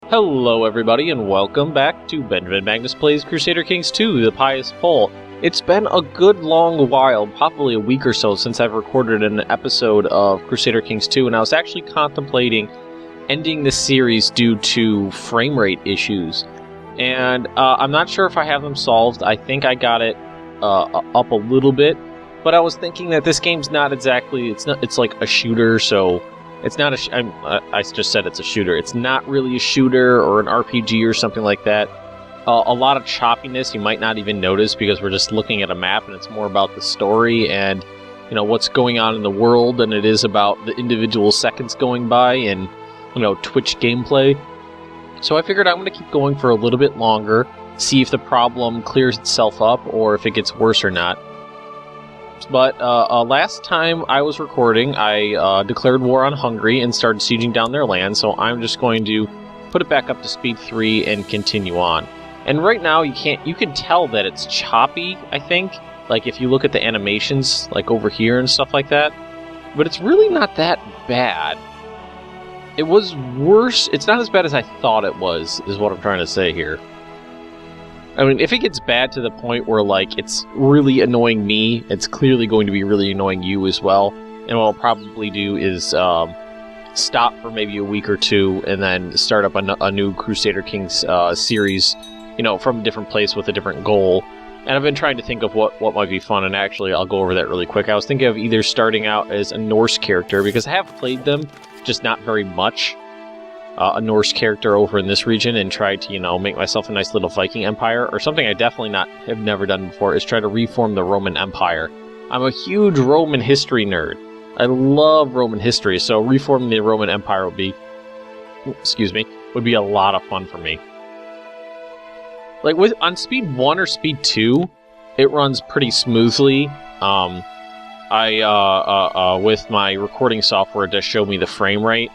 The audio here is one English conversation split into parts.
Hello everybody and welcome back to Benjamin Magnus Plays Crusader Kings 2, the Pious poll. It's been a good long while, probably a week or so, since I've recorded an episode of Crusader Kings 2, and I was actually contemplating ending the series due to frame rate issues. And I'm not sure if I have them solved. I think I got it up a little bit, but I was thinking that this game's not exactly, it's like a shooter, so it's not I just said it's a shooter. It's not really a shooter or an RPG or something like that. A lot of choppiness you might not even notice because we're just looking at a map and it's more about the story and, you know, what's going on in the world than it is about the individual seconds going by and, you know, Twitch gameplay. So I figured I'm going to keep going for a little bit longer, see if the problem clears itself up or if it gets worse or not. But last time I was recording, I declared war on Hungary and started sieging down their land, so I'm just going to put it back up to speed 3 and continue on. And right now you can tell that it's choppy, I think, like if you look at the animations, like over here and stuff like that. But it's really not that bad. It was worse, it's not as bad as I thought it was, is what I'm trying to say here. I mean, if it gets bad to the point where, like, it's really annoying me, it's clearly going to be really annoying you as well. And what I'll probably do is stop for maybe a week or two and then start up a new Crusader Kings series, you know, from a different place with a different goal. And I've been trying to think of what might be fun, and actually I'll go over that really quick. I was thinking of either starting out as a Norse character, because I have played them, just not very much. A Norse character over in this region and try to, you know, make myself a nice little Viking empire, or something I definitely have never done before is try to reform the Roman Empire. I'm a huge Roman history nerd. I love Roman history, so reforming the Roman Empire would be, would be a lot of fun for me. Like on speed 1 or speed 2, it runs pretty smoothly. With my recording software, it does show me the frame rate.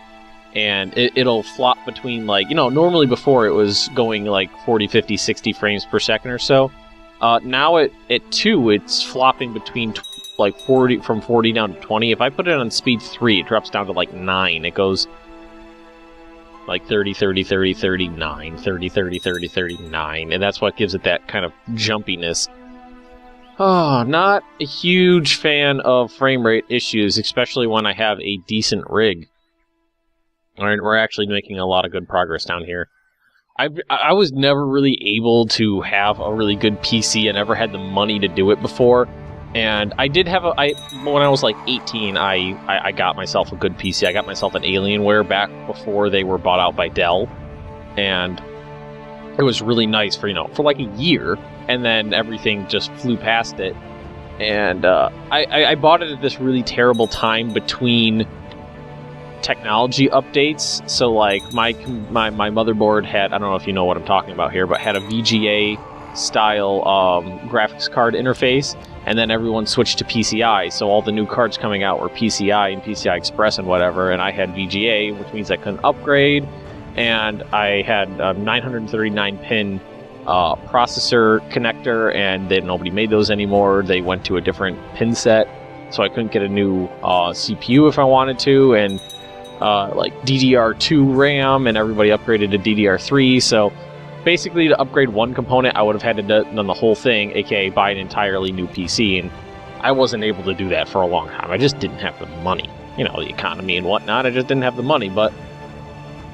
And it'll flop between, like, you know, normally before it was going like 40, 50, 60 frames per second or so. Now at 2, it's flopping between like 40, from 40 down to 20. If I put it on speed 3, it drops down to like 9. It goes like 30, 30, 30, 39, 30, 30, 30, 39. And that's what gives it that kind of jumpiness. Oh, not a huge fan of frame rate issues, especially when I have a decent rig. We're actually making a lot of good progress down here. I was never really able to have a really good PC. I never had the money to do it before. And I did have when I was like 18, I got myself a good PC. I got myself an Alienware back before they were bought out by Dell. And it was really nice for, you know, for like a year. And then everything just flew past it. And I bought it at this really terrible time between technology updates. So like my motherboard had, I don't know if you know what I'm talking about here, but had a VGA style graphics card interface, and then everyone switched to PCI, so all the new cards coming out were PCI and PCI Express and whatever, and I had VGA, which means I couldn't upgrade, and I had a 939 pin processor connector, and then nobody made those anymore. They went to a different pin set, so I couldn't get a new CPU if I wanted to, and like DDR2 RAM, and everybody upgraded to DDR3, so basically to upgrade one component, I would have had to done the whole thing, aka buy an entirely new PC, and I wasn't able to do that for a long time. I just didn't have the money. You know, the economy and whatnot, I just didn't have the money, but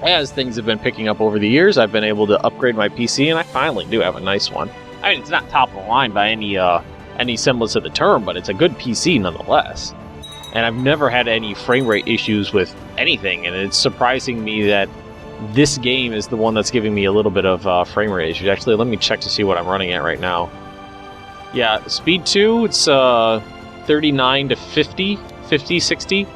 as things have been picking up over the years, I've been able to upgrade my PC, and I finally do have a nice one. I mean, it's not top of the line by any semblance of the term, but it's a good PC nonetheless. And I've never had any frame rate issues with anything, and it's surprising me that this game is the one that's giving me a little bit of frame rate issues. Actually, let me check to see what I'm running at right now. Yeah, speed 2, it's 39 to 50, 60.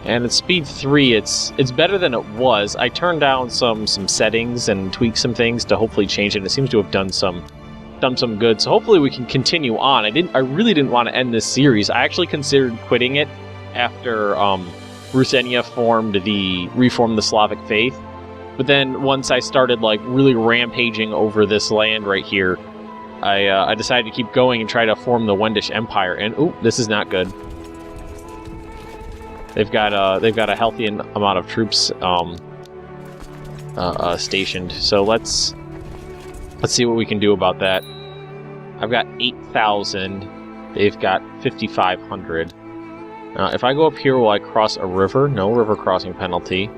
And at speed 3, it's better than it was. I turned down some settings and tweaked some things to hopefully change it, and it seems to have done some good, so hopefully we can continue on. I really didn't want to end this series. I actually considered quitting it after Ruthenia reformed the Slavic faith, but then once I started like really rampaging over this land right here, I decided to keep going and try to form the Wendish Empire, and ooh, this is not good. They've got a healthy amount of troops stationed. So let's see what we can do about that. I've got 8,000. They've got 5,500. If I go up here, will I cross a river? No river crossing penalty.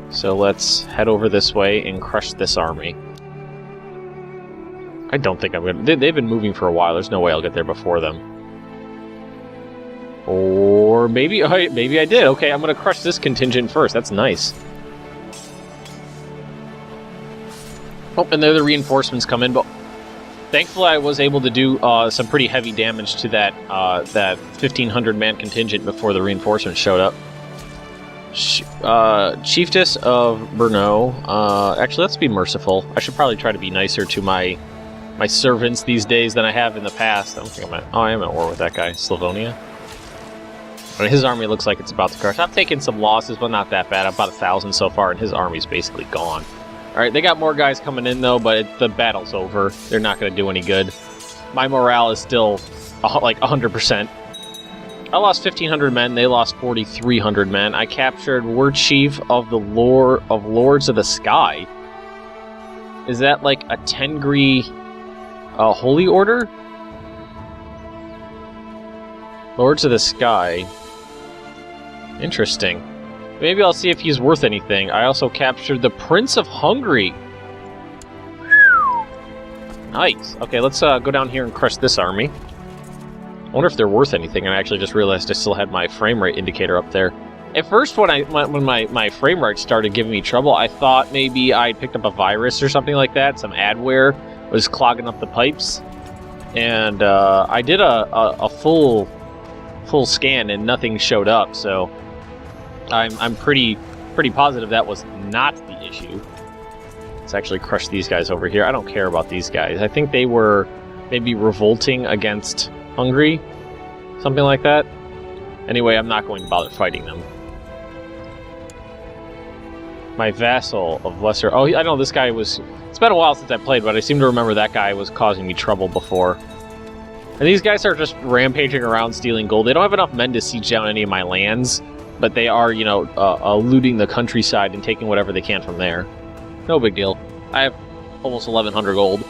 So let's head over this way and crush this army. I don't think I'm gonna... They've been moving for a while. There's no way I'll get there before them. Or maybe I did. Okay, I'm gonna crush this contingent first. That's nice. Oh, and there the reinforcements come in, but thankfully I was able to do some pretty heavy damage to that 1,500-man contingent before the reinforcements showed up. Chiefess of Brno. Actually, let's be merciful. I should probably try to be nicer to my servants these days than I have in the past. I don't think I'm at... Oh, I am at war with that guy. Slavonia. And his army looks like it's about to crush. I've taken some losses, but not that bad. About 1,000 so far, and his army's basically gone. Alright, they got more guys coming in, though, but the battle's over. They're not going to do any good. My morale is still, like, 100%. I lost 1,500 men. They lost 4,300 men. I captured War Chief of the Lords of the Sky. Is that, like, a Tengri Holy Order? Lords of the Sky. Interesting. Maybe I'll see if he's worth anything. I also captured the Prince of Hungary. Nice. Okay, let's go down here and crush this army. I wonder if they're worth anything, and I actually just realized I still had my frame rate indicator up there. At first, when my frame rate started giving me trouble, I thought maybe I picked up a virus or something like that. Some adware was clogging up the pipes. And I did a full scan, and nothing showed up, so... I'm pretty positive that was not the issue. Let's actually crush these guys over here. I don't care about these guys. I think they were maybe revolting against Hungary, something like that. Anyway, I'm not going to bother fighting them. My vassal of Lesser... Oh, I know this guy was... It's been a while since I played, but I seem to remember that guy was causing me trouble before. And these guys are just rampaging around stealing gold. They don't have enough men to siege down any of my lands. But they are, you know, looting the countryside and taking whatever they can from there. No big deal. I have almost 1,100 gold.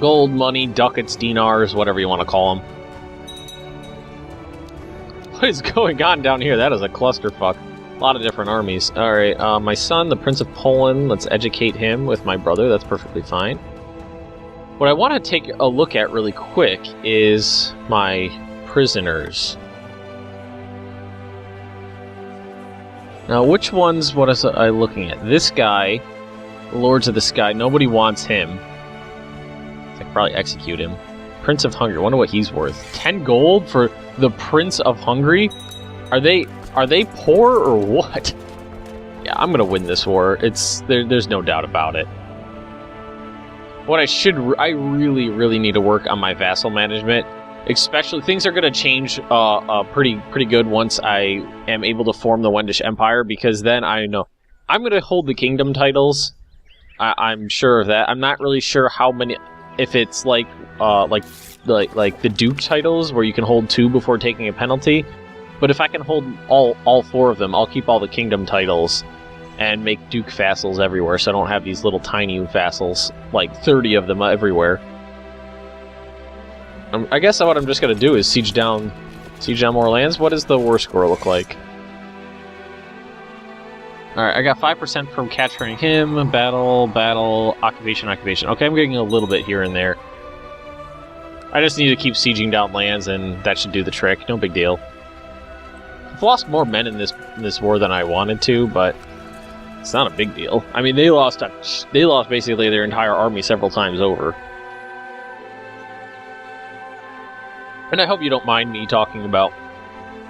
Gold, money, ducats, dinars, whatever you want to call them. What is going on down here? That is a clusterfuck. A lot of different armies. Alright, my son, the Prince of Poland, let's educate him with my brother. That's perfectly fine. What I want to take a look at really quick is my prisoners. Now, which ones, what is I looking at? This guy, Lords of the Sky, nobody wants him. I could probably execute him. Prince of Hungary, wonder what he's worth. 10 gold for the Prince of Hungary? Are they poor or what? Yeah, I'm gonna win this war. There's no doubt about it. What I really need to work on my vassal management. Especially, things are going to change pretty good once I am able to form the Wendish Empire, because then I know I'm going to hold the kingdom titles. I'm sure of that. I'm not really sure how many, if it's like the Duke titles where you can hold 2 before taking a penalty. But if I can hold all 4 of them, I'll keep all the kingdom titles and make Duke vassals everywhere, so I don't have these little tiny vassals, like 30 of them everywhere. I guess what I'm just going to do is siege down more lands. What does the war score look like? Alright, I got 5% from capturing him. Battle, occupation. Okay, I'm getting a little bit here and there. I just need to keep sieging down lands, and that should do the trick. No big deal. I've lost more men in this war than I wanted to, but it's not a big deal. I mean, they lost basically their entire army several times over. And I hope you don't mind me talking about,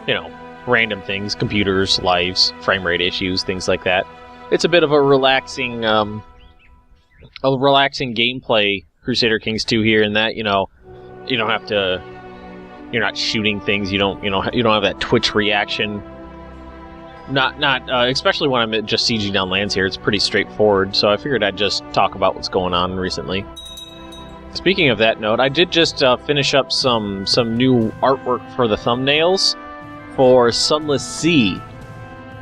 you know, random things, computers, lives, frame rate issues, things like that. It's a bit of a relaxing gameplay, Crusader Kings 2 here, in that, you know, you don't have to, you're not shooting things, you don't have that Twitch reaction. Especially when I'm just sieging down lands here, it's pretty straightforward, so I figured I'd just talk about what's going on recently. Speaking of that note, I did just finish up some new artwork for the thumbnails for Sunless Sea.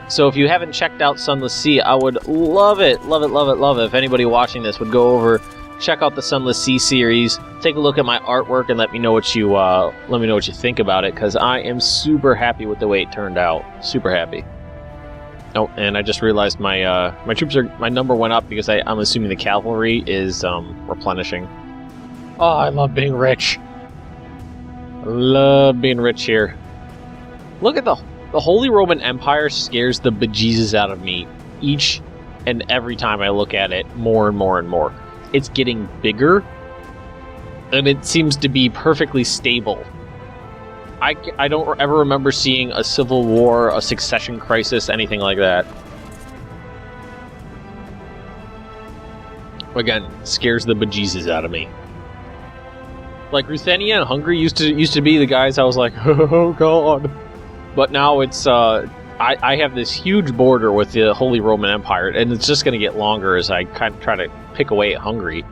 So if you haven't checked out Sunless Sea, I would love it, love it, love it, love it. If anybody watching this would go over, check out the Sunless Sea series, take a look at my artwork, and let me know what you think about it, because I am super happy with the way it turned out. Super happy. Oh, and I just realized my my number went up because I'm assuming the cavalry is replenishing. Oh, I love being rich. I love being rich here. Look at the Holy Roman Empire scares the bejesus out of me each and every time I look at it more and more and more. It's getting bigger, and it seems to be perfectly stable. I don't ever remember seeing a civil war, a succession crisis, anything like that. Again, scares the bejesus out of me. Like Ruthenia and Hungary used to be the guys I was like, oh god. But now it's, I have this huge border with the Holy Roman Empire, and it's just going to get longer as I kind of try to pick away at Hungary.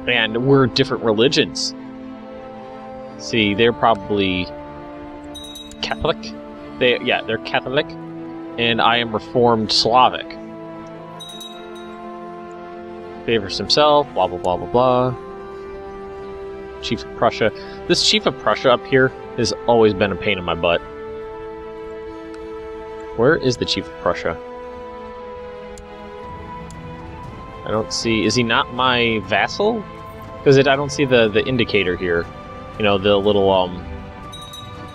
And we're different religions. See, they're probably Catholic. They're Catholic, and I am Reformed Slavic. Favors himself, blah, blah, blah, blah, blah. Chief of Prussia. This Chief of Prussia up here has always been a pain in my butt. Where is the Chief of Prussia? I don't see... Is he not my vassal? Because I don't see the indicator here. You know, the little,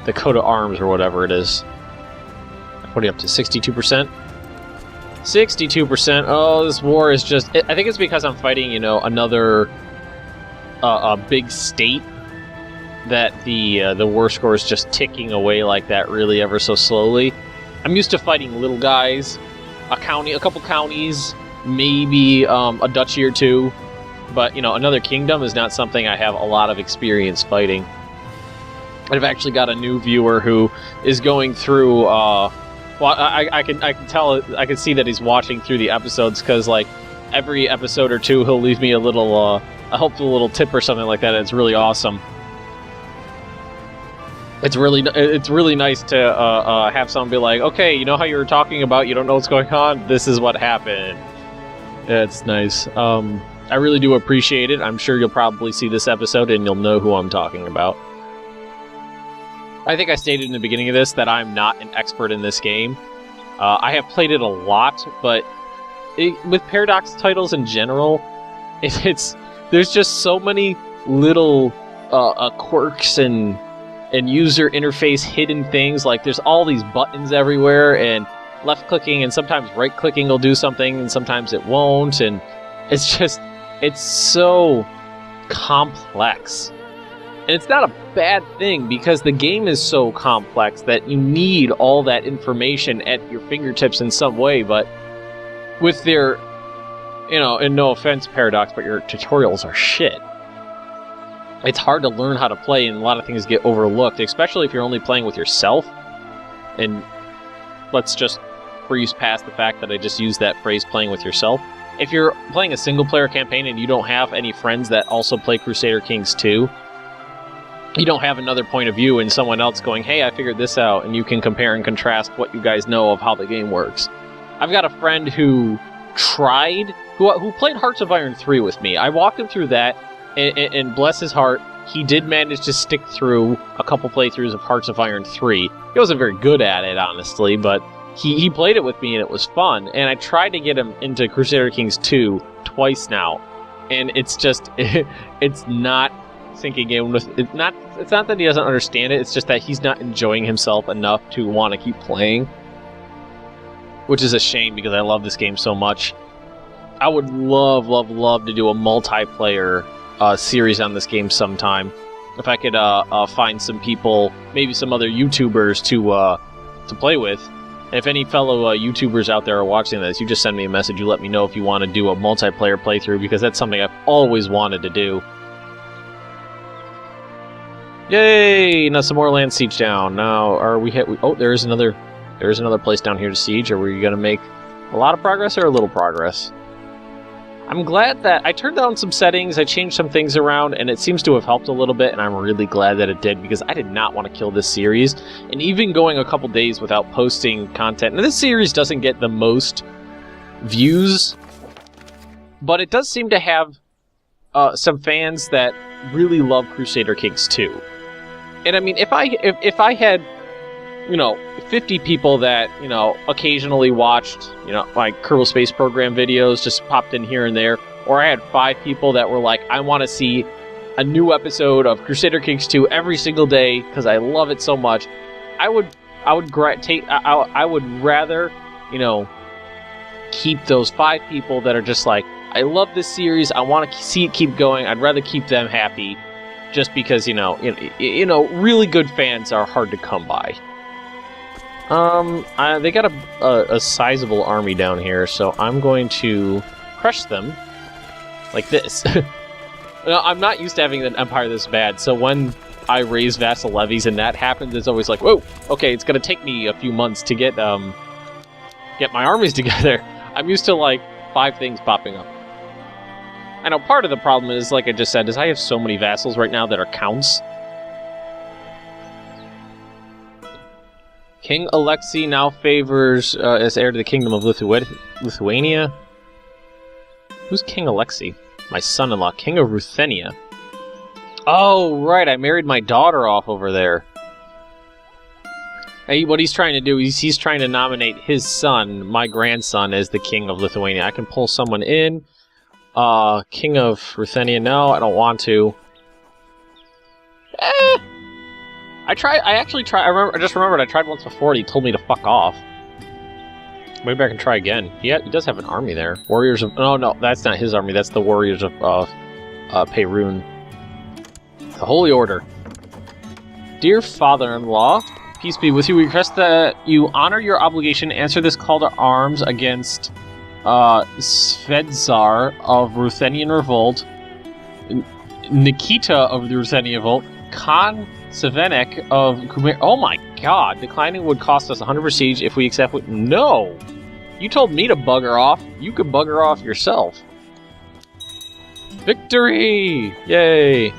the coat of arms or whatever it is. What are you up to, 62%? 62%! Oh, this war is just... I think it's because I'm fighting, you know, another... a big state, that the war score is just ticking away like that really ever so slowly. I'm used to fighting little guys, a couple counties, maybe a duchy or two, but you know, another kingdom is not something I have a lot of experience fighting. I've actually got a new viewer who is going through. Well, I can see that he's watching through the episodes, because like every episode or two he'll leave me a little a helpful little tip or something like that. And it's really awesome. It's really nice to have someone be like, okay, you know how you were talking about you don't know what's going on? This is what happened. It's nice. I really do appreciate it. I'm sure you'll probably see this episode and you'll know who I'm talking about. I think I stated in the beginning of this that I'm not an expert in this game. I have played it a lot, but with Paradox titles in general, there's just so many little quirks and user interface hidden things. Like there's all these buttons everywhere, and left clicking and sometimes right clicking will do something and sometimes it won't, and it's so complex. And it's not a bad thing, because the game is so complex that you need all that information at your fingertips in some way. But with their, you know, and no offense, Paradox, but your tutorials are shit. It's hard to learn how to play, and a lot of things get overlooked, especially if you're only playing with yourself. And let's just breeze past the fact that I just used that phrase, playing with yourself. If you're playing a single-player campaign and you don't have any friends that also play Crusader Kings 2, you don't have another point of view and someone else going, hey, I figured this out, and you can compare and contrast what you guys know of how the game works. I've got a friend who who played Hearts of Iron 3 with me. I walked him through that, and bless his heart, he did manage to stick through a couple playthroughs of Hearts of Iron 3. He wasn't very good at it, honestly, but he played it with me and it was fun. And I tried to get him into Crusader Kings 2 twice now, and it's just, it's not sinking in with it. It's not that he doesn't understand it, it's just that he's not enjoying himself enough to want to keep playing, which is a shame because I love this game so much. I would love, love, love to do a multiplayer series on this game sometime. If I could find some people, maybe some other YouTubers to play with. And if any fellow YouTubers out there are watching this, you just send me a message. You let me know if you want to do a multiplayer playthrough, because that's something I've always wanted to do. Yay! Now some more land siege down. Now, are we hit? Oh, there is another place down here to siege. Are we going to make a lot of progress or a little progress? I'm glad that I turned down some settings, I changed some things around, and it seems to have helped a little bit, and I'm really glad that it did, because I did not want to kill this series. And even going a couple days without posting content, and this series doesn't get the most views, but it does seem to have some fans that really love Crusader Kings 2. And I mean, if I had, 50 people that, occasionally watched, like Kerbal Space Program videos, just popped in here and there, or I had 5 people that were like, I want to see a new episode of Crusader Kings 2 every single day because I love it so much, I would rather, keep those 5 people that are just like, I love this series, I want to see it keep going, I'd rather keep them happy, just because, really good fans are hard to come by. They got a sizable army down here, so I'm going to crush them like this. I'm not used to having an empire this bad, so when I raise vassal levies and that happens, it's always like, whoa, okay, it's gonna take me a few months to get my armies together. I'm used to, like, 5 things popping up. I know part of the problem is, like I just said, is I have so many vassals right now that are counts. King Alexei now favors as heir to the Kingdom of Lithuania. Who's King Alexei? My son-in-law, King of Ruthenia. Oh, right, I married my daughter off over there. Hey, what he's trying to do is he's trying to nominate his son, my grandson, as the King of Lithuania. I can pull someone in. King of Ruthenia, no, I don't want to. I just remembered I tried once before and he told me to fuck off. Maybe I can try again. Yeah, he does have an army there. Warriors of... No, that's not his army. That's the Warriors of Perun. The Holy Order. Dear father-in-law, peace be with you. We request that you honor your obligation, answer this call to arms against Svedzar of Ruthenian Revolt, Nikita of the Ruthenian Revolt, Khan Savenek of Kumar. Oh my god, declining would cost us 100 prestige if we accept what. No! You told me to bugger off. You could bugger off yourself. Victory! Yay!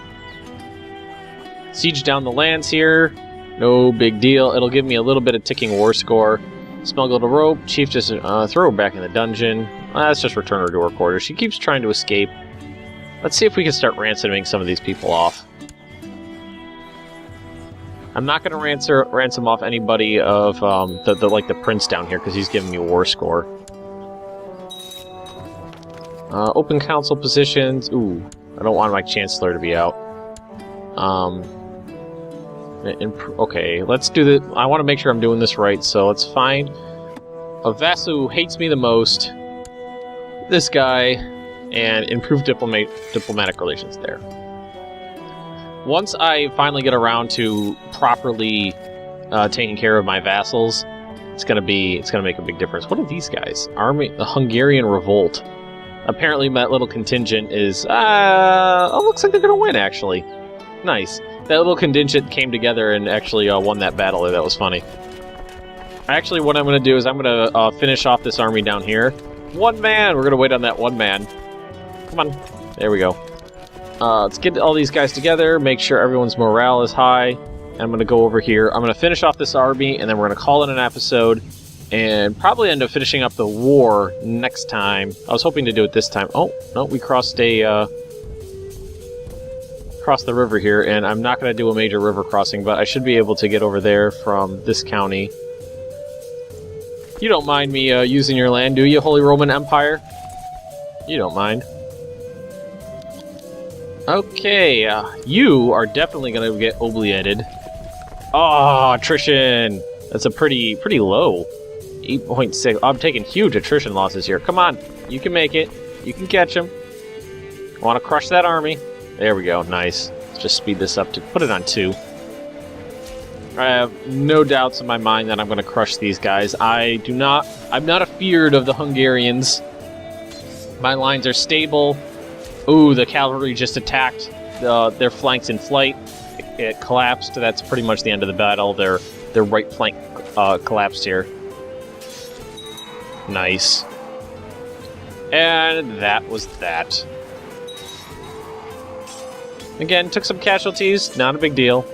Siege down the lands here. No big deal. It'll give me a little bit of ticking war score. Smuggled a rope. Chief just throw her back in the dungeon. Let's just return her to her quarters. She keeps trying to escape. Let's see if we can start ransoming some of these people off. I'm not going to ransom off anybody of the prince down here because he's giving me a war score. Open council positions. Ooh, I don't want my chancellor to be out. Okay, let's do the. I want to make sure I'm doing this right, so let's find a vassal who hates me the most. This guy, and improve diplomatic relations there. Once I finally get around to properly taking care of my vassals, it's gonna make a big difference. What are these guys? The Hungarian Revolt. Apparently, that little contingent is. Oh, looks like they're gonna win. Actually, nice. That little contingent came together and actually won that battle. That was funny. Actually, what I'm gonna do is I'm gonna finish off this army down here. One man. We're gonna wait on that one man. Come on. There we go. Let's get all these guys together, make sure everyone's morale is high, and I'm going to go over here. I'm going to finish off this army, and then we're going to call it an episode, and probably end up finishing up the war next time. I was hoping to do it this time. Oh, no, we crossed the river here, and I'm not going to do a major river crossing, but I should be able to get over there from this county. You don't mind me using your land, do you, Holy Roman Empire? You don't mind. Okay, you are definitely going to get obliated. Oh, attrition! That's a pretty low. 8.6. I'm taking huge attrition losses here. Come on, you can make it. You can catch him. I want to crush that army. There we go, nice. Let's just speed this up to put it on 2. I have no doubts in my mind that I'm going to crush these guys. I'm not afeared of the Hungarians. My lines are stable. Ooh, the cavalry just attacked their flanks in flight. It collapsed. That's pretty much the end of the battle. Their right flank collapsed here. Nice. And that was that. Again, took some casualties, not a big deal.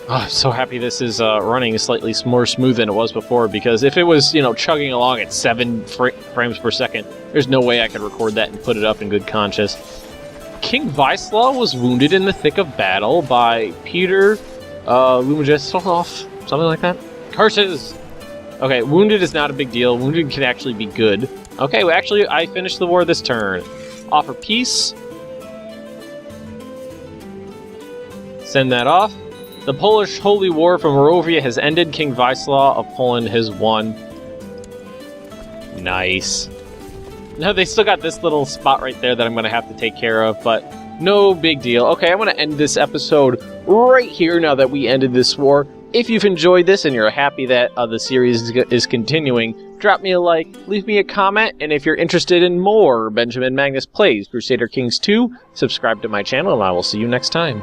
Oh, I'm so happy this is running slightly more smooth than it was before, because if it was, you know, chugging along at 7 frames per second, there's no way I could record that and put it up in good conscience. King Vaislav was wounded in the thick of battle by Peter Lumajestov, something like that. Curses! Okay, wounded is not a big deal. Wounded can actually be good. Okay, well, actually, I finished the war this turn. Offer peace. Send that off. The Polish Holy War from Moravia has ended. King Vaislav of Poland has won. Nice. No, they still got this little spot right there that I'm going to have to take care of, but no big deal. Okay, I'm going to end this episode right here now that we ended this war. If you've enjoyed this and you're happy that the series is continuing, drop me a like, leave me a comment, and if you're interested in more Benjamin Magnus Plays Crusader Kings 2, subscribe to my channel, and I will see you next time.